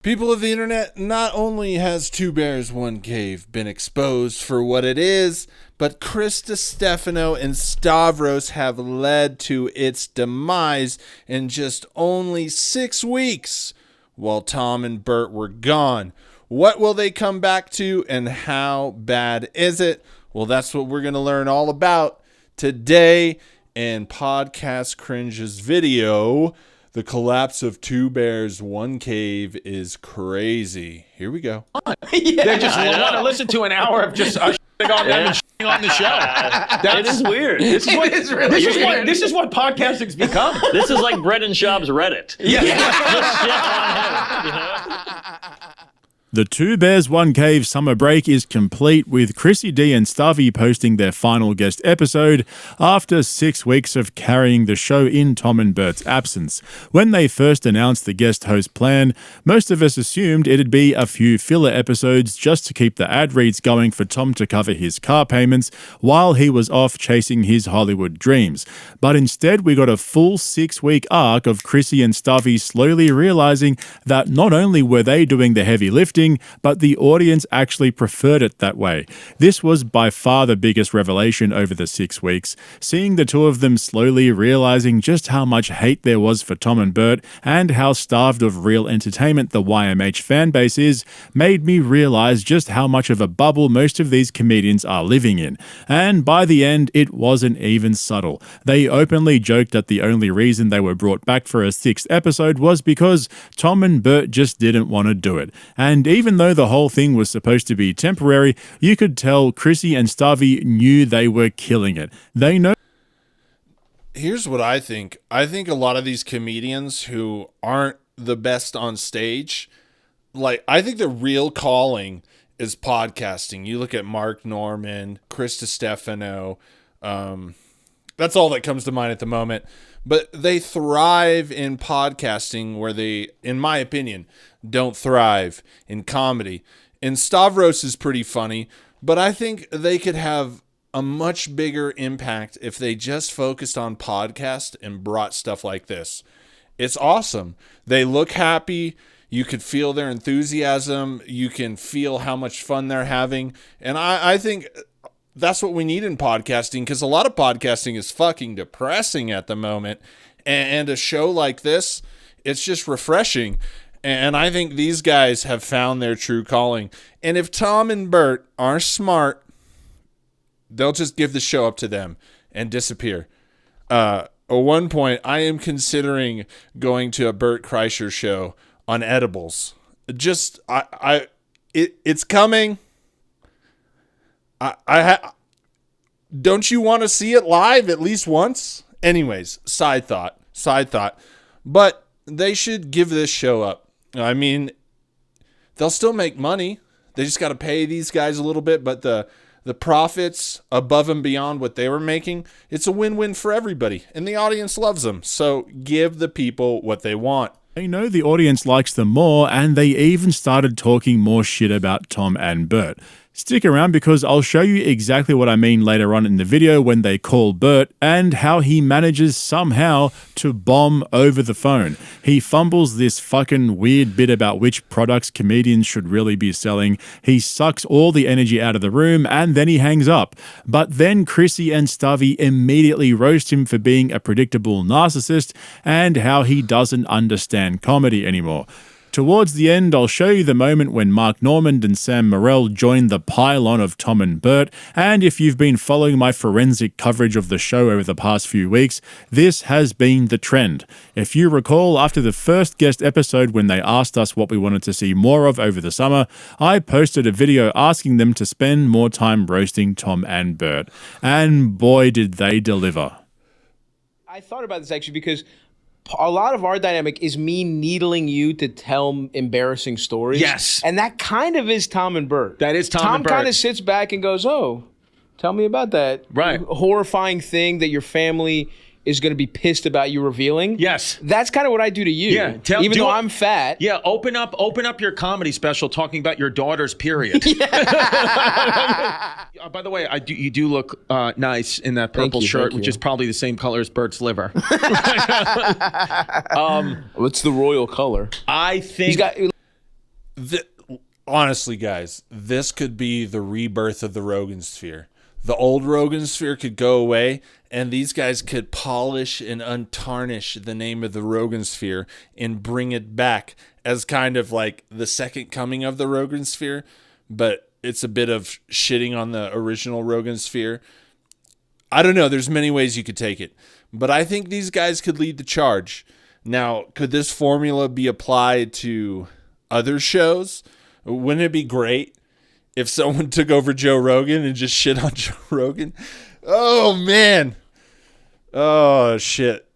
People of the internet, not only has Two Bears, One Cave been exposed for what it is, but Chris Stravros and Stravros have led to its demise in just only 6 weeks while Tom and Bert were gone. What will they come back to and how bad is it? Well, that's what we're going to learn all about today in Podcast Cringe's video. The collapse of Two Bears, One Cave is crazy. Here we go. They just want to listen to an hour of just shitting on them and shitting on the show. It is weird. This is what podcasting's become. This is like Brett and Schaub's Reddit. Yeah. Just shit on him, you know? The Two Bears, One Cave summer break is complete, with Chrissy D and Stavy posting their final guest episode after 6 weeks of carrying the show in Tom and Bert's absence. When they first announced the guest host plan, most of us assumed it'd be a few filler episodes just to keep the ad reads going for Tom to cover his car payments while he was off chasing his Hollywood dreams. But instead, we got a full 6-week arc of Chrissy and Stavy slowly realizing that not only were they doing the heavy lifting, but the audience actually preferred it that way. This was by far the biggest revelation over the 6 weeks. Seeing the two of them slowly realizing just how much hate there was for Tom and Bert and how starved of real entertainment the YMH fanbase is made me realize just how much of a bubble most of these comedians are living in. And by the end, it wasn't even subtle. They openly joked that the only reason they were brought back for a 6th episode was because Tom and Bert just didn't want to do it. And even though the whole thing was supposed to be temporary, you could tell Chrissy and Stavy knew they were killing it. They know. Here's what I think. I think a lot of these comedians who aren't the best on stage, I think the real calling is podcasting. You look at Mark Norman, Chris Stravros, that's all that comes to mind at the moment. But they thrive in podcasting where they, in my opinion, don't thrive in comedy. And Stavros is pretty funny, but I think they could have a much bigger impact if they just focused on podcast and brought stuff like this. It's awesome. They look happy. You could feel their enthusiasm. You can feel how much fun they're having. And I think that's what we need in podcasting, because a lot of podcasting is fucking depressing at the moment. And a show like this, it's just refreshing. And I think these guys have found their true calling. And if Tom and Bert are smart, they'll just give the show up to them and disappear. At one point, I am considering going to a Bert Kreischer show on edibles. It's coming. Don't you want to see it live at least once? Anyways, side thought. But they should give this show up. I mean, they'll still make money. They just got to pay these guys a little bit, but the profits above and beyond what they were making, it's a win-win for everybody, and the audience loves them. So give the people what they want. They know the audience likes them more, and they even started talking more shit about Tom and Bert. Stick around, because I'll show you exactly what I mean later on in the video when they call Bert, and how he manages somehow to bomb over the phone. He fumbles this fucking weird bit about which products comedians should really be selling. He sucks all the energy out of the room, and then he hangs up. But then Chrissy and Stavy immediately roast him for being a predictable narcissist and how he doesn't understand comedy anymore. Towards the end, I'll show you the moment when Mark Normand and Sam Morrell joined the pile-on of Tom and Bert, and if you've been following my forensic coverage of the show over the past few weeks, this has been the trend. If you recall, after the first guest episode when they asked us what we wanted to see more of over the summer, I posted a video asking them to spend more time roasting Tom and Bert, and boy did they deliver. I thought about this actually because a lot of our dynamic is me needling you to tell embarrassing stories. Yes. And that kind of is Tom and Bert. That is Tom and Bert. Tom kind of sits back and goes, oh, tell me about that horrifying thing that your family is going to be pissed about you revealing. Yes. That's kind of what I do to you. Yeah. Even though I'm fat. Yeah, open up your comedy special talking about your daughter's period. By the way, you do look nice in that purple shirt, which is probably the same color as Bert's liver. What's the royal color? I think... honestly, guys, this could be the rebirth of the Rogan sphere. The old Rogan sphere could go away, and these guys could polish and untarnish the name of the Rogan sphere and bring it back as kind of like the second coming of the Rogan sphere, but it's a bit of shitting on the original Rogan sphere. I don't know. There's many ways you could take it, but I think these guys could lead the charge. Now, could this formula be applied to other shows? Wouldn't it be great if someone took over Joe Rogan and just shit on Joe Rogan? Oh, man. Oh, shit.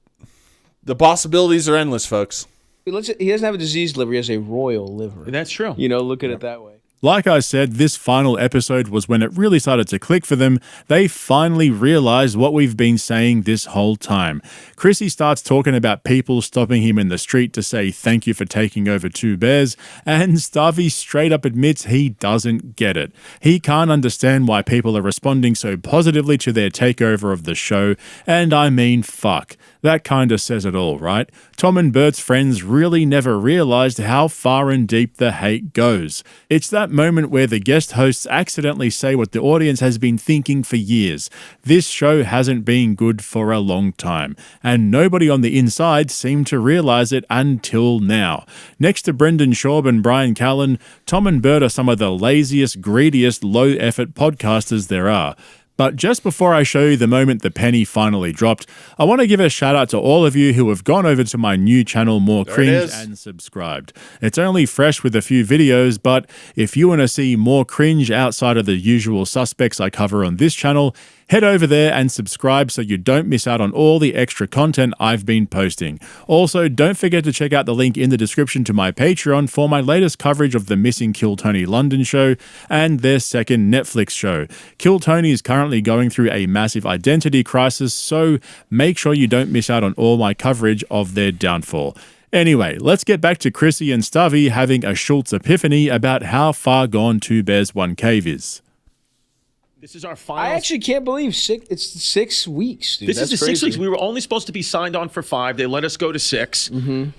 The possibilities are endless, folks. He doesn't have a diseased liver. He has a royal liver. That's true. Look at it that way. Like I said, this final episode was when it really started to click for them. They finally realized what we've been saying this whole time. Chrissy starts talking about people stopping him in the street to say thank you for taking over Two Bears, and Starvey straight up admits he doesn't get it. He can't understand why people are responding so positively to their takeover of the show, and I mean, fuck. That kinda says it all, right? Tom and Bert's friends really never realized how far and deep the hate goes. It's that moment where the guest hosts accidentally say what the audience has been thinking for years. This show hasn't been good for a long time, and nobody on the inside seemed to realize it until now. Next to Brendan Schaub and Brian Callen, Tom and Bert are some of the laziest, greediest, low-effort podcasters there are. But just before I show you the moment the penny finally dropped, I want to give a shout out to all of you who have gone over to my new channel, More Cringe, and subscribed. It's only fresh with a few videos, but if you want to see more cringe outside of the usual suspects I cover on this channel, head over there and subscribe so you don't miss out on all the extra content I've been posting. Also, don't forget to check out the link in the description to my Patreon for my latest coverage of the Missing Kill Tony London show and their second Netflix show. Kill Tony is currently going through a massive identity crisis, so make sure you don't miss out on all my coverage of their downfall. Anyway, let's get back to Chrissy and Starvey having a Schultz epiphany about how far gone Two Bears One Cave is. This is our final. I actually can't believe it's 6 weeks, dude. This That's is the 6 crazy. weeks. We were only supposed to be signed on for 5. They let us go to 6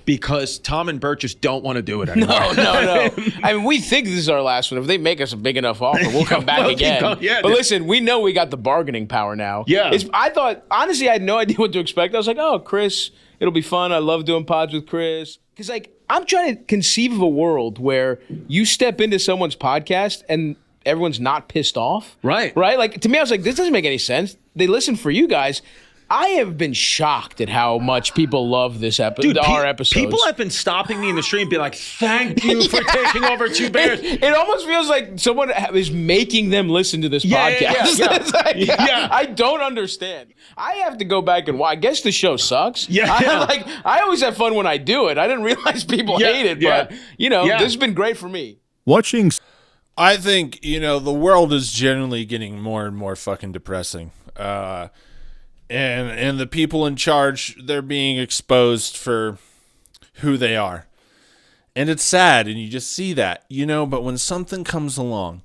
because Tom and Bert just don't want to do it anymore. No. I mean, we think this is our last one. If they make us a big enough offer, we'll come back again. But listen, we know we got the bargaining power now. Yeah. I thought, honestly, I had no idea what to expect. I was like, oh, Chris, it'll be fun. I love doing pods with Chris. Because, I'm trying to conceive of a world where you step into someone's podcast and everyone's not pissed off. Right? To me, I was like, this doesn't make any sense. They listen for you guys. I have been shocked at how much people love this episode. Our episodes. People have been stopping me in the street and be like, "Thank you for taking over Two Bears." It almost feels like someone is making them listen to this podcast. Yeah. I don't understand. I have to go back and watch. I guess the show sucks. I always have fun when I do it. I didn't realize people hate it, but this has been great for me. Watching. I think, the world is generally getting more and more fucking depressing. And the people in charge, they're being exposed for who they are. And it's sad, and you just see that, but when something comes along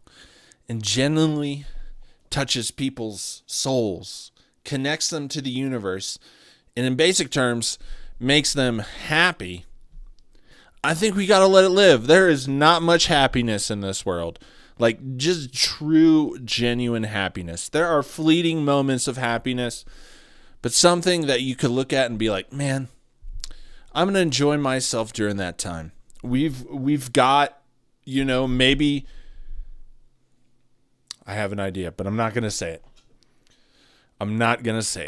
and genuinely touches people's souls, connects them to the universe, and in basic terms, makes them happy, I think we got to let it live. There is not much happiness in this world. Just true, genuine happiness. There are fleeting moments of happiness, but something that you could look at and be like, man, I'm going to enjoy myself during that time. We've got, maybe, I have an idea, but I'm not going to say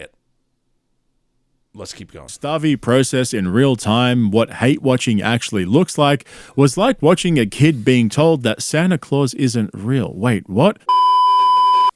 it. Let's keep going. Starvey process in real time what hate watching actually looks like was like watching a kid being told that Santa Claus isn't real. Wait, what?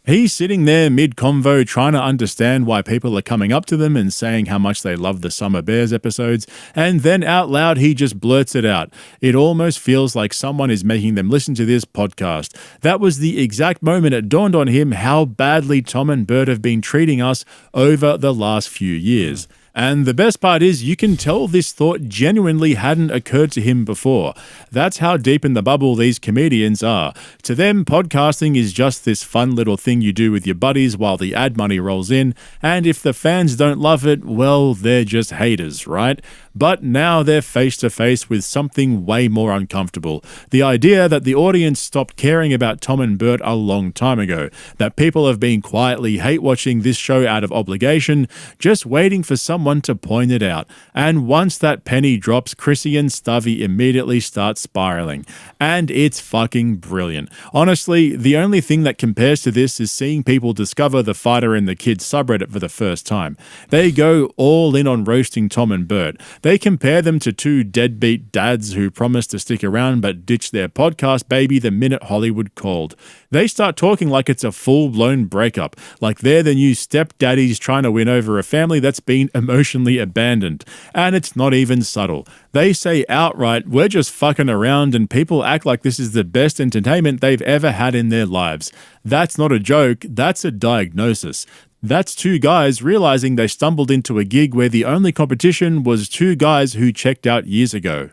He's sitting there mid-convo trying to understand why people are coming up to them and saying how much they love the Summer Bears episodes, and then out loud he just blurts it out. It almost feels like someone is making them listen to this podcast. That was the exact moment it dawned on him how badly Tom and Bert have been treating us over the last few years. And the best part is you can tell this thought genuinely hadn't occurred to him before. That's how deep in the bubble these comedians are. To them, podcasting is just this fun little thing you do with your buddies while the ad money rolls in, and if the fans don't love it, well, they're just haters, right? but now they're face to face with something way more uncomfortable. The idea that the audience stopped caring about Tom and Bert a long time ago, that people have been quietly hate watching this show out of obligation, just waiting for someone to point it out. And once that penny drops, Chrissy and Stubby immediately start spiraling. And it's fucking brilliant. Honestly, the only thing that compares to this is seeing people discover the Fighter and the Kids subreddit for the first time. They go all in on roasting Tom and Bert. They compare them to two deadbeat dads who promised to stick around but ditched their podcast baby the minute Hollywood called. They start talking like it's a full-blown breakup, like they're the new stepdaddies trying to win over a family that's been emotionally abandoned. And it's not even subtle. They say outright, we're just fucking around, and people act like this is the best entertainment they've ever had in their lives. That's not a joke, that's a diagnosis. That's two guys realizing they stumbled into a gig where the only competition was two guys who checked out years ago.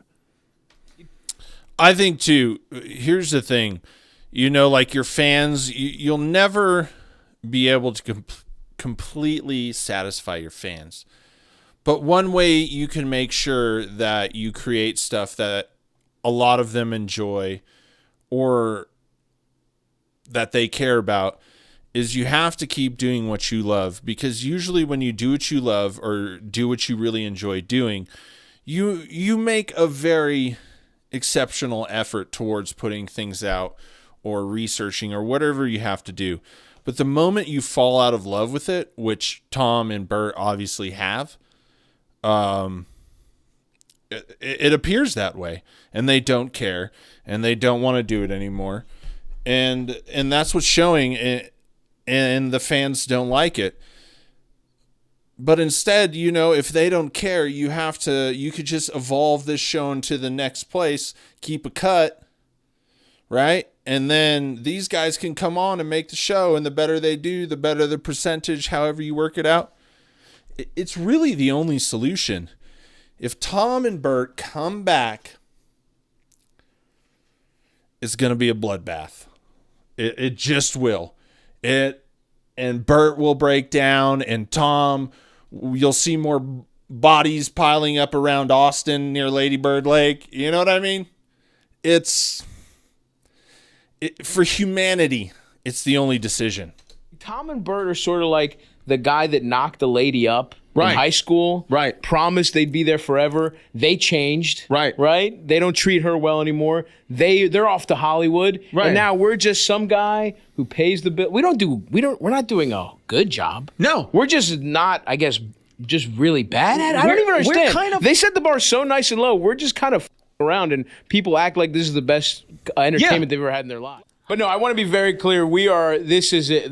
I think, too, here's the thing. You know, like your fans, you'll never be able to completely satisfy your fans. But one way you can make sure that you create stuff that a lot of them enjoy or that they care about is you have to keep doing what you love. Because usually when you do what you love or do what you really enjoy doing, you make a very exceptional effort towards putting things out or researching or whatever you have to do. But the moment you fall out of love with it, which Tom and Bert obviously have, it appears that way, and they don't care, and they don't want to do it anymore, and that's what's showing, and the fans don't like it. But instead, you know, if they don't care, you could just evolve this show into the next place, keep a cut, right? And then these guys can come on and make the show, and the better they do, the better the percentage, however you work it out. It's really the only solution. If Tom and Bert come back, it's going to be a bloodbath. It just will. And Bert will break down, and Tom, you'll see more bodies piling up around Austin near Lady Bird Lake. You know what I mean? For humanity, it's the only decision. Tom and Bert are sort of like the guy that knocked the lady up Right. in high school. Right. Promised they'd be there forever. They changed. Right. Right? They don't treat her well anymore. They're off to Hollywood. Right. And now we're just some guy who pays the bill. We're not doing a good job. No. We're just not, I guess, just really bad at it. I don't even understand. They set the bar so nice and low. We're just kind of around, and people act like this is the best entertainment they've ever had in their life. But no, I want to be very clear. This is it.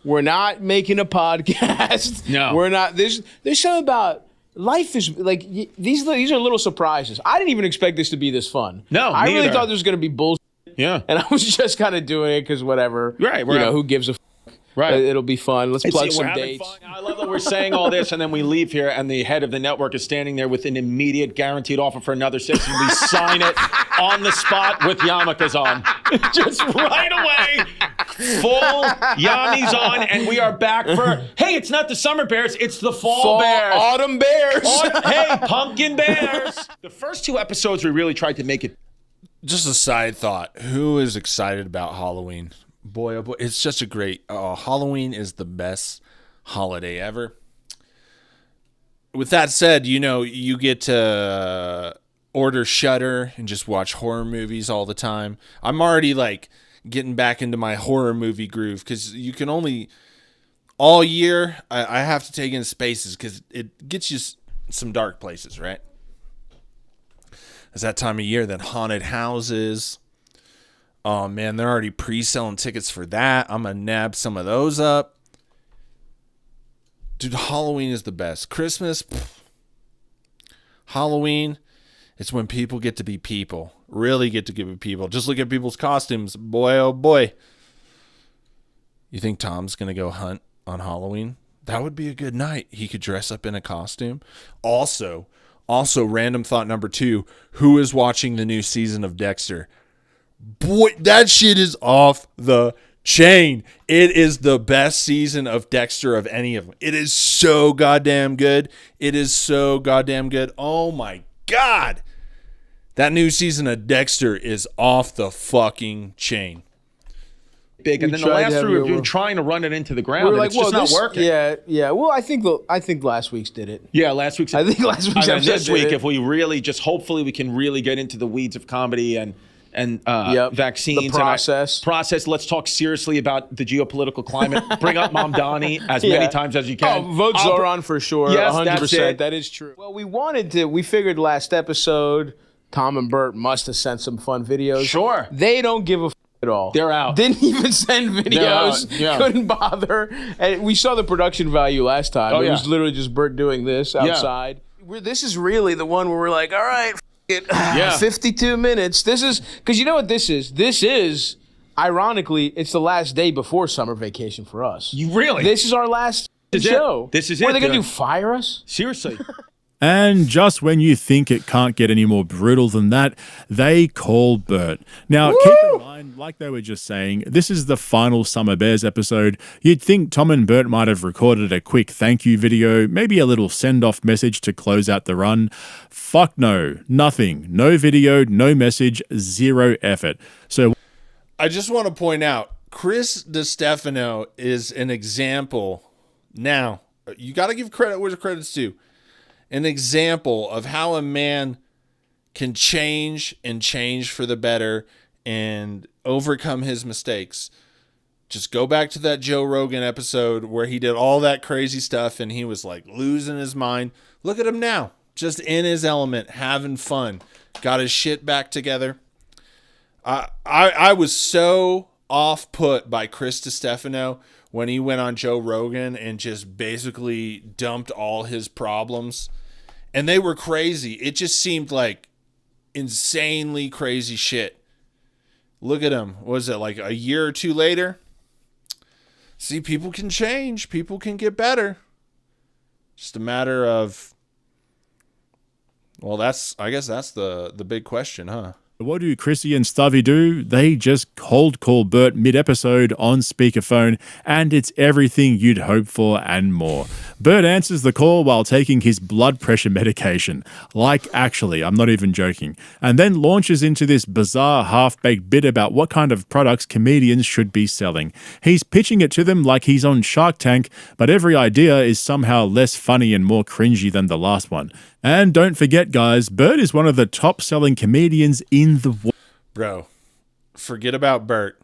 We're not making a podcast. No. We're not. There's something about life is like these are little surprises. I didn't even expect this to be this fun. No, I really neither. thought this was going to be bullshit. Yeah. And I was just kind of doing it because whatever. Right. Who gives a f***. Right. It'll be fun. Let's plug We're some having dates. fun. I love that we're saying all this, and then we leave here, and the head of the network is standing there with an immediate guaranteed offer for another 6, and we sign it on the spot with yarmulkes on. Just right away, full Yanni's on, and we are back for, hey, it's not the summer bears, it's the fall bears. Autumn bears. Hey, pumpkin bears. The first 2 episodes, we really tried to make it. Just a side thought. Who is excited about Halloween? Boy, oh boy, it's such a great... Halloween is the best holiday ever. With that said, you know, you get to order Shudder and just watch horror movies all the time. I'm already, like, getting back into my horror movie groove because you can only... All year, I have to take in Spaces because it gets you some dark places, right? It's that time of year that haunted houses... Oh, man, they're already pre-selling tickets for that. I'm going to nab some of those up. Dude, Halloween is the best. Christmas, Halloween, it's when people get to be people. Really get to be people. Just look at people's costumes. Boy, oh boy. You think Tom's going to go hunt on Halloween? That would be a good night. He could dress up in a costume. Also, random thought number 2. Who is watching the new season of Dexter? Boy, that shit is off the Shane, it is the best season of Dexter of any of them. It is so goddamn good. It is so goddamn good. Oh my God. That new season of Dexter is off the fucking chain. Big, and then the last three we were trying to run it into the ground, and it's just not working. Yeah. Well, I think last week's did it. Yeah, last week's. I think last week's and episode this did week, it. if we really just hopefully we can really get into the weeds of comedy and vaccines, the process. Process. Let's talk seriously about the geopolitical climate. Bring up Mamdani as many times as you can. Oh, vote Zoran for sure. Yes, 100%. That is true. Well, we figured last episode, Tom and Bert must have sent some fun videos. Sure. They don't give a at all. They're out. Didn't even send videos. Yeah. Couldn't bother. And we saw the production value last time. It was literally just Bert doing this outside. This is really the one where we're like, all right, 52 minutes. This is, because you know what this is? This is, ironically, it's the last day before summer vacation for us. You really? This is our last show. This is what it. What are they going to do, fire us? Seriously. And just when you think it can't get any more brutal than that, they call Bert. Now, keep in mind, like they were just saying, this is the final Summer Bears episode. You'd think Tom and Bert might have recorded a quick thank you video, maybe a little send-off message to close out the run. Fuck no, nothing. No video, no message, zero effort. So I just want to point out, Chris Stefano is an example. Now, you got to give credit where the credit's due. An example of how a man can change and change for the better and overcome his mistakes. Just go back to that Joe Rogan episode where he did all that crazy stuff and he was like losing his mind. Look at him now, just in his element, having fun, got his shit back together. I was so off put by Chris Stefano when he went on Joe Rogan and just basically dumped all his problems. And they were crazy. It just seemed like insanely crazy shit. Look at him. What was it, like a year or two later? See, people can change. People can get better. Just a matter of, well, I guess that's the big question, huh? What do Chrissy and Stubby do? They just cold call Bert mid-episode on speakerphone, and it's everything you'd hope for and more. Bert answers the call while taking his blood pressure medication. Like, actually, I'm not even joking. And then launches into this bizarre half-baked bit about what kind of products comedians should be selling. He's pitching it to them like he's on Shark Tank, but every idea is somehow less funny and more cringy than the last one. And don't forget, guys, Bert is one of the top-selling comedians in the world. Bro, forget about Bert.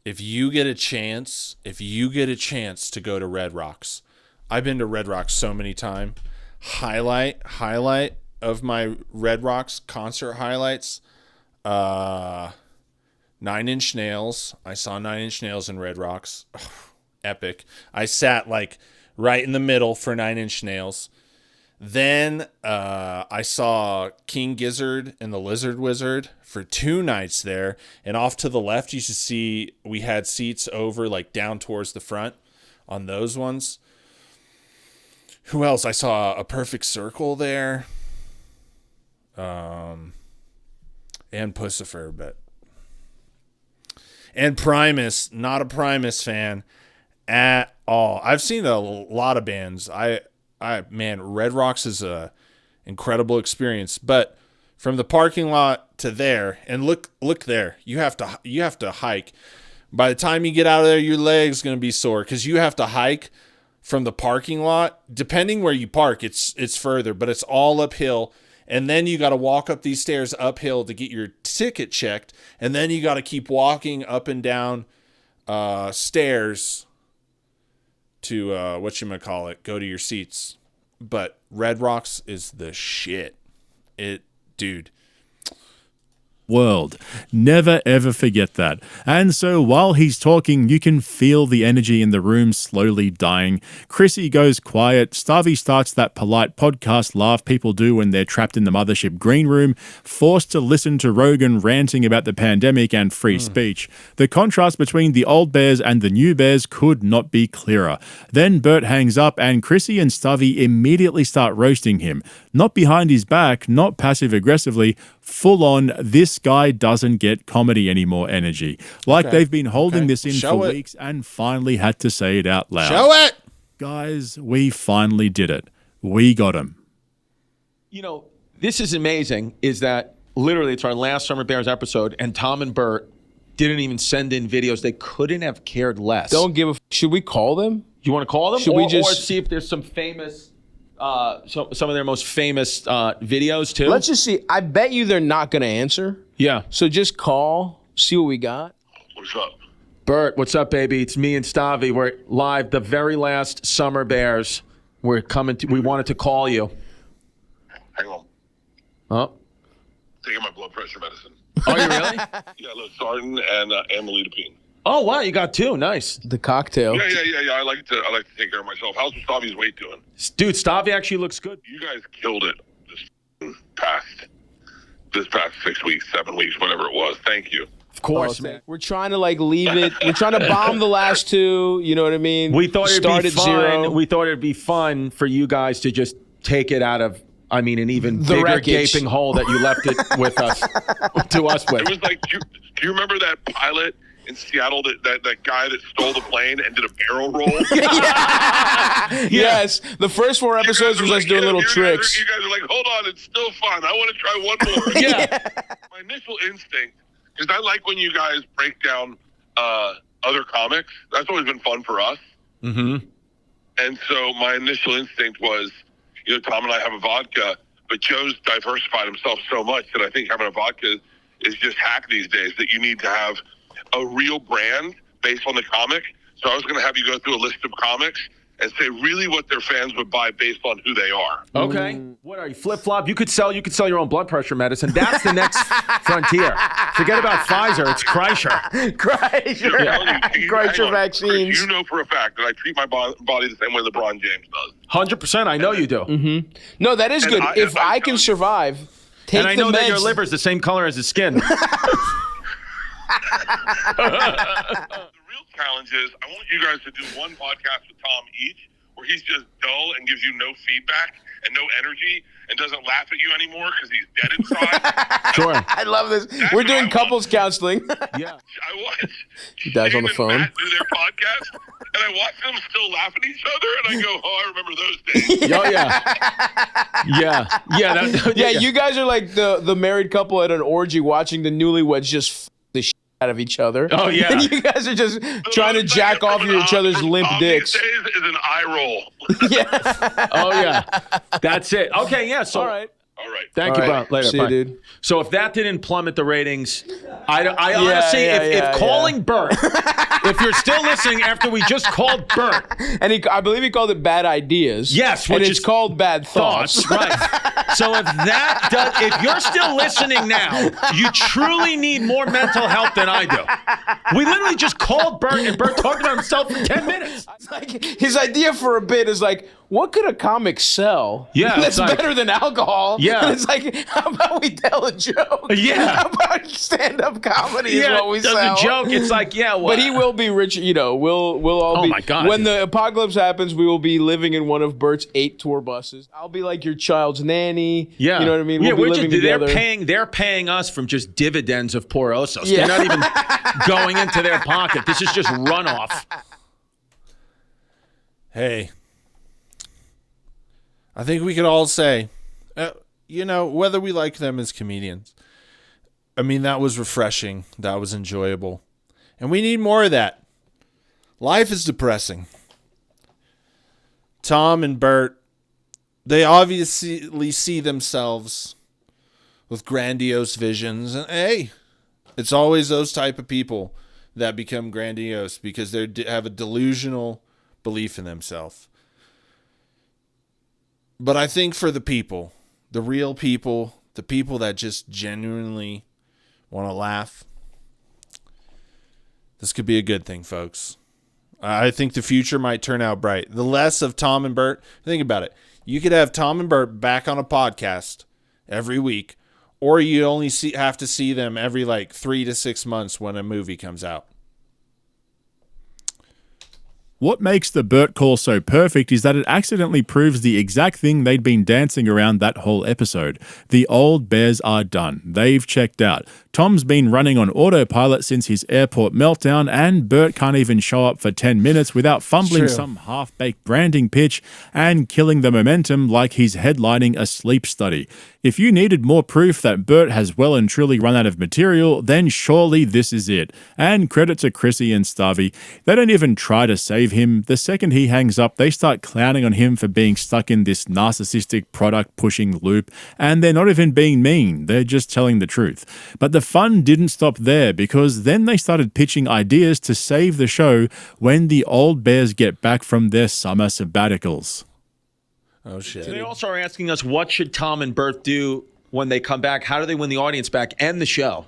If you get a chance to go to Red Rocks, I've been to Red Rocks so many times. Highlight of my Red Rocks concert highlights. 9 Inch Nails. I saw 9 Inch Nails in Red Rocks. Epic. I sat like right in the middle for 9 Inch Nails. Then I saw King Gizzard and the Lizard Wizard for 2 nights there. And off to the left, you should see we had seats over like down towards the front on those ones. Who else? I saw a Perfect Circle there. And Pussifer, but. And Primus, not a Primus fan at all. I've seen a lot of bands. Man, Red Rocks is a incredible experience. But from the parking lot to there, and look there, you have to hike. By the time you get out of there, your leg's gonna be sore because you have to hike from the parking lot. Depending where you park, it's further, but it's all uphill. And then you got to walk up these stairs uphill to get your ticket checked, and then you got to keep walking up and down stairs to go to your seats. But Red Rocks is the shit. Dude. World. Never ever forget that. And so while he's talking, you can feel the energy in the room slowly dying. Chrissy goes quiet. Starvey starts that polite podcast laugh people do when they're trapped in the mothership green room, forced to listen to Rogan ranting about the pandemic and free speech. The contrast between the old bears and the new bears could not be clearer. Then Bert hangs up and Chrissy and Starvey immediately start roasting him. Not behind his back, not passive aggressively, full on, this guy doesn't get comedy anymore energy. Like they've been holding this in for weeks and finally had to say it out loud. Show it! Guys, we finally did it. We got him. You know, this is amazing, is that literally it's our last Summer Bears episode, and Tom and Bert didn't even send in videos. They couldn't have cared less. Don't give a should we call them? You want to call them? Should we just or see if there's some famous, some of their most famous videos too? Let's just see. I bet you they're not going to answer. Yeah. So just call, see what we got. What's up? Bert, what's up, baby? It's me and Stavi. We're live. The very last Summer Bears. We're coming to. We wanted to call you. Hang on. Oh. Taking my blood pressure medicine. Are you really? Yeah, losartan and amlodipine. Oh wow, you got two. Nice. The cocktail. Yeah. I like to take care of myself. How's Mustafi's weight doing? Dude, Stavi actually looks good. You guys killed it this past 6 weeks, 7 weeks, whatever it was. Thank you. Of course, man. We're trying to leave it. We're trying to bomb the last two. You know what I mean? We thought it'd Start be at fun. 0. We thought it'd be fun for you guys to just take it out of. I mean, an even The bigger wreckage. gaping hole that you left it with us, to us with. It was like, do you remember that pilot in Seattle, that guy that stole the plane and did a barrel roll? Yes. The first 4 episodes was us doing little tricks. You guys are like, hold on, it's still fun. I want to try one more. Yeah. My initial instinct, because I like when you guys break down other comics. That's always been fun for us. Mm-hmm. And so my initial instinct was, you know, Tom and I have a vodka, but Joe's diversified himself so much that I think having a vodka is just hack these days, that you need to have a real brand based on the comic. So I was going to have you go through a list of comics and say really what their fans would buy based on who they are. Okay. What are you, flip-flop? You could sell your own blood pressure medicine. That's the next frontier. Forget about Pfizer. It's Kreischer. Kreischer. Kreischer vaccines. Chris, you know for a fact that I treat my body the same way LeBron James does. 100%. I know you do. Mm-hmm. No, that is good. If I can survive, take and I the know that meds. your liver's the same color as his skin. The real challenge is I want you guys to do one podcast with Tom each where he's just dull and gives you no feedback and no energy and doesn't laugh at you anymore because he's dead inside. Sure. I love this. That's We're what doing I couples counseling. Yeah. I watch He dies on the Shane and phone. Matt do their podcast, and I watch them still laugh at each other, and I go, "Oh, I remember those days." Oh yeah. Yeah. Yeah, you guys are like the married couple at an orgy watching the newlyweds just the shit out of each other. Oh, yeah. And you guys are just trying to jack off each other's limp dicks. These days is an eye roll. Yeah. Oh yeah. That's it. Okay. Yeah. So. All right. All right. Thank All you, right. bro. Later. See you, Bye. dude. So if that didn't plummet the ratings, I honestly, if calling Bert, if you're still listening after we just called Bert, And I believe he called it bad ideas. Yes, and which it's is called bad thoughts. right? So if you're still listening now, you truly need more mental help than I do. We literally just called Bert, and Bert talked about himself for 10 minutes. Like, his idea for a bit is like, what could a comic sell? Yeah, that's it's like- better than alcohol. Yeah. And it's like, how about we tell a joke? Yeah. How about stand-up comedy is what we the sell? joke. It's like, yeah, well, But he will be rich. You know, we'll all Oh be. my God, When dude. the apocalypse happens, we will be living in one of Bert's 8 tour buses. I'll be like your child's nanny. Yeah, You know what I mean? Yeah, We'll be we're living just, together. they're paying us from just dividends of Poor Osos. Yeah. They're not even going into their pocket. This is just runoff. Hey, I think we could all say, you know, whether we like them as comedians, I mean, that was refreshing. That was enjoyable. And we need more of that. Life is depressing. Tom and Bert, they obviously see themselves with grandiose visions. And hey, it's always those type of people that become grandiose because they have a delusional belief in themselves. But I think for the people, the real people, the people that just genuinely want to laugh, this could be a good thing, folks. I think the future might turn out bright. The less of Tom and Bert, think about it. You could have Tom and Bert back on a podcast every week, or you only have to see them every like 3 to 6 months when a movie comes out. What makes the Bert call so perfect is that it accidentally proves the exact thing they'd been dancing around that whole episode. The old bears are done. They've checked out. Tom's been running on autopilot since his airport meltdown, and Bert can't even show up for 10 minutes without fumbling some half-baked branding pitch and killing the momentum like he's headlining a sleep study. If you needed more proof that Bert has well and truly run out of material, then surely this is it. And credit to Chrissy and Stavy. They don't even try to save him. The second he hangs up, they start clowning on him for being stuck in this narcissistic product-pushing loop, and they're not even being mean. They're just telling the truth. But the fun didn't stop there, because then they started pitching ideas to save the show when the old bears get back from their summer sabbaticals. Oh, shit. They also are asking us, what should Tom and Bert do when they come back? How do they win the audience back and the show?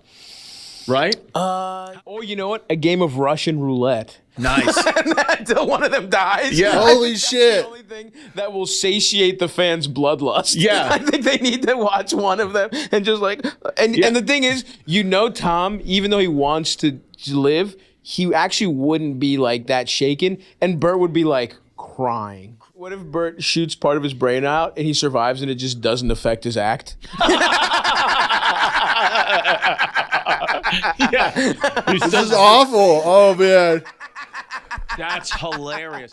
Right? Or you know what? A game of Russian roulette. Nice. Until one of them dies. Yeah. Holy That's shit. the only thing that will satiate the fans' bloodlust. Yeah. I think they need to watch one of them and just like, and the thing is, Tom, even though he wants to live, he actually wouldn't be like that shaken, and Bert would be like crying. What if Bert shoots part of his brain out and he survives and it just doesn't affect his act? This is awful. Oh, man. That's hilarious.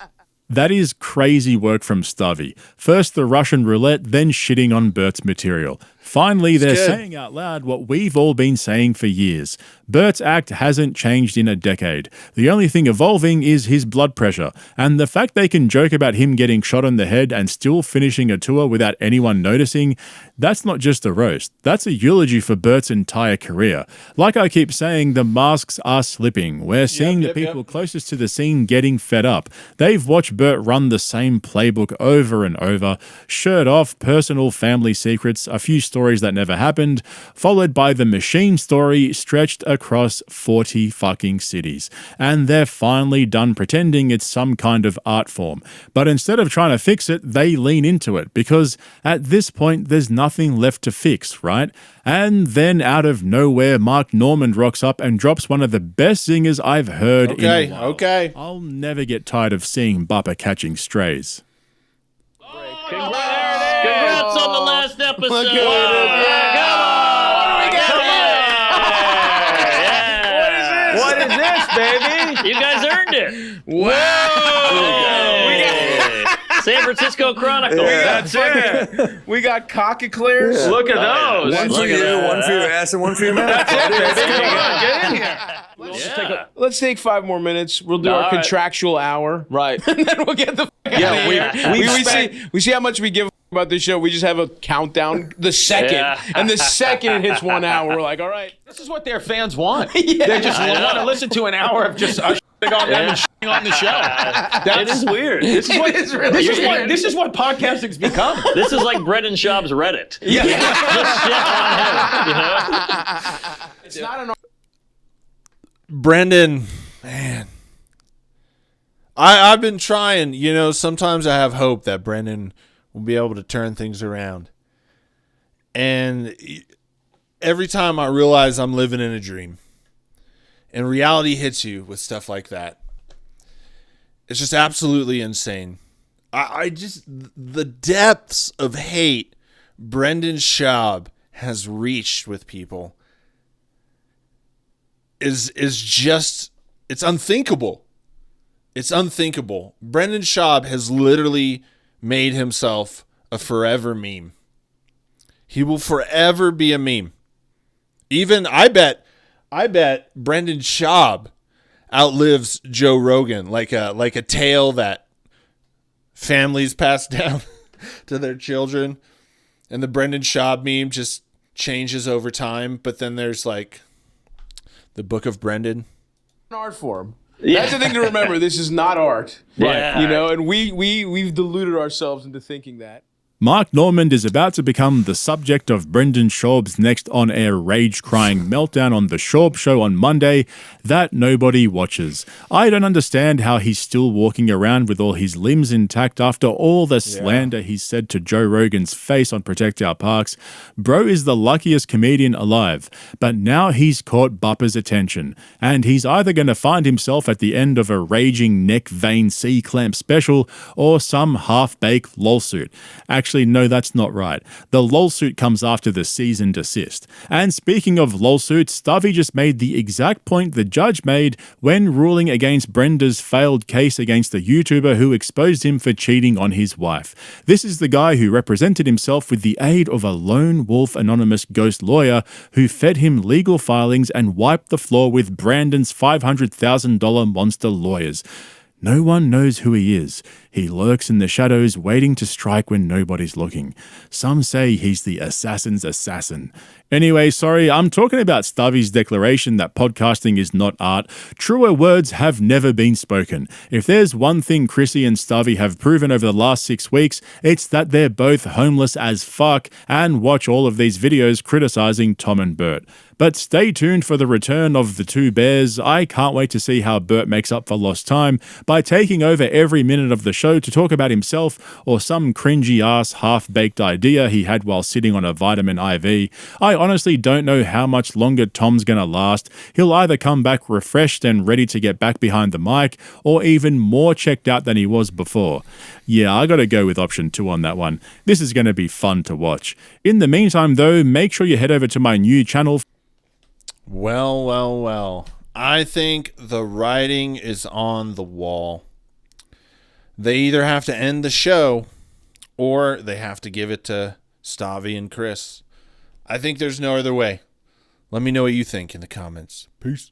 That is crazy work from Stavy. First the Russian roulette, then shitting on Bert's material. Finally, they're good. saying out loud what we've all been saying for years. Bert's act hasn't changed in a decade. The only thing evolving is his blood pressure, and the fact they can joke about him getting shot on the head and still finishing a tour without anyone noticing, that's not just a roast. That's a eulogy for Bert's entire career. Like I keep saying, the masks are slipping. We're seeing the people closest to the scene getting fed up. They've watched Bert run the same playbook over and over, shirt off, personal family secrets, a few stories that never happened, followed by the machine story stretched across 40 fucking cities. And they're finally done pretending it's some kind of art form. But instead of trying to fix it, they lean into it, because at this point there's nothing left to fix, right? And then out of nowhere, Mark Normand rocks up and drops one of the best singers I've heard in a while. Okay. I'll never get tired of seeing Bappa catching strays. Congrats on the last episode. Look at it. What is this, baby? You guys earned it. San Francisco Chronicle. That's it. We got cock eclairs. Look at those. One for Look at you, that. one for your ass, and one for your mouth. That's it, baby. Get in here. Yeah. Let's take 5 more minutes. We'll do our All right. contractual hour. Right. And then we'll get the fuck out Yeah, of here. We see how much we give about this show. We just have a countdown. The second. Yeah. And the second it hits 1 hour, we're like, all right. This is what their fans want. Yeah. They just I know. want to listen to an hour of just us shitting on them and shitting on the show. It is weird. This is what, is really this is weird. what this is what podcasting's become. This is like Bret and Schaub's Reddit. Yeah. Just shit on him, you know? It's not an Brendan, man. I've been trying. Sometimes I have hope that Brendan will be able to turn things around. And every time I realize I'm living in a dream, and reality hits you with stuff like that, it's just absolutely insane. I just, the depths of hate Brendan Schaub has reached with people is just, it's unthinkable. It's unthinkable. Brendan Schaub has literally made himself a forever meme. He will forever be a meme. Even I bet Brendan Schaub outlives Joe Rogan, like a tale that families pass down to their children. And the Brendan Schaub meme just changes over time, but then there's like the Book of Brendan. art form. That's the thing to remember. This is not art. Yeah. You know, and we've deluded ourselves into thinking that. Mark Normand is about to become the subject of Brendan Schaub's next on-air rage-crying meltdown on The Schaub Show on Monday that nobody watches. I don't understand how he's still walking around with all his limbs intact after all the slander he said to Joe Rogan's face on Protect Our Parks. Bro is the luckiest comedian alive, but now he's caught Bupper's attention, and he's either going to find himself at the end of a raging neck vein C-clamp special or some half-baked lawsuit. Actually, no, that's not right. The lawsuit comes after the cease and desist. And speaking of lawsuits, Stubby just made the exact point the judge made when ruling against Brenda's failed case against the YouTuber who exposed him for cheating on his wife. This is the guy who represented himself with the aid of a lone wolf anonymous ghost lawyer who fed him legal filings and wiped the floor with Brandon's $500,000 monster lawyers. No one knows who he is. He lurks in the shadows, waiting to strike when nobody's looking. Some say he's the assassin's assassin. Anyway, sorry, I'm talking about Stubby's declaration that podcasting is not art. Truer words have never been spoken. If there's one thing Chrissy and Stubby have proven over the last 6 weeks, it's that they're both homeless as fuck and watch all of these videos criticizing Tom and Bert. But stay tuned for the return of the two bears. I can't wait to see how Bert makes up for lost time by taking over every minute of the show to talk about himself or some cringy-ass half-baked idea he had while sitting on a vitamin IV. I honestly don't know how much longer Tom's gonna last. He'll either come back refreshed and ready to get back behind the mic, or even more checked out than he was before. Yeah, I gotta go with option 2 on that one. This is gonna be fun to watch. In the meantime, though, make sure you head over to my new channel. Well. I think the writing is on the wall. They either have to end the show or they have to give it to Stavi and Chris. I think there's no other way. Let me know what you think in the comments. Peace.